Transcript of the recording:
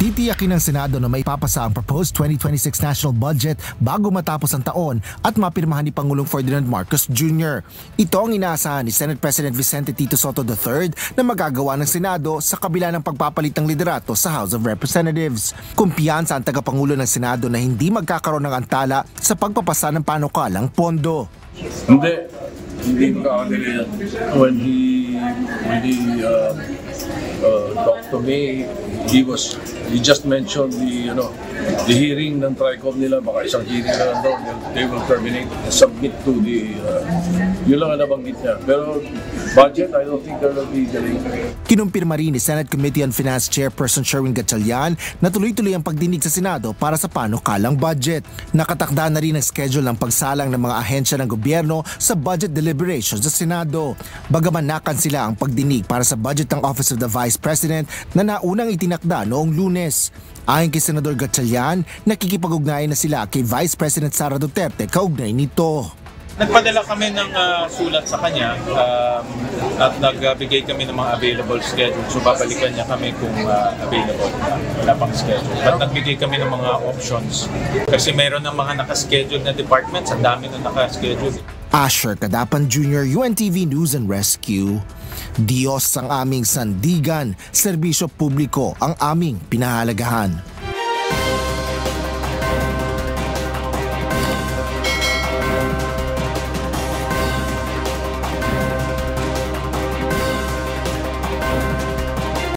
Titiyakin ng Senado na may papasa ang proposed 2026 national budget bago matapos ang taon at mapirmahan ni Pangulong Ferdinand Marcos Jr. Ito ang inaasahan ni Senate President Vicente Tito Sotto III na magagawa ng Senado sa kabila ng pagpapalit ng liderato sa House of Representatives. Kumpiyansa ang tagapangulo ng Senado na hindi magkakaroon ng antala sa pagpapasa ng panukalang pondo. Hindi magkakadali yan. When he talked to me, he just mentioned the hearing ng TRICOM nila, baka isang hearing na lang daw, they will terminate and submit to the, yun lang ang nabanggit niya. Pero budget, I don't think there will be delay. Kinumpirma rin ni Senate Committee on Finance Chairperson Sherwin Gatchalian na tuloy-tuloy ang pagdinig sa Senado para sa panukalang budget. Nakatakda na rin ang schedule ng pagsalang ng mga ahensya ng gobyerno sa budget deliberations sa Senado. Bagaman nakansila ang pagdinig para sa budget ng Office of the Vice President na naunang itinakda noong Lunes. Ayon kay Senador Gatchalian, nakikipag-ugnayan na sila kay Vice President Sara Duterte kaugnay nito. Nagpadala kami ng sulat sa kanya at nagbigay kami ng mga available schedule. So babalikan niya kami kung available. Wala pang schedule. But nagbigay kami ng mga options. Kasi mayroon ng mga nakaschedule na departments. Ang dami na nakaschedule. Asher Cadapan Jr., UNTV News and Rescue. Diyos ang aming sandigan, serbisyo publiko ang aming pinahalagahan.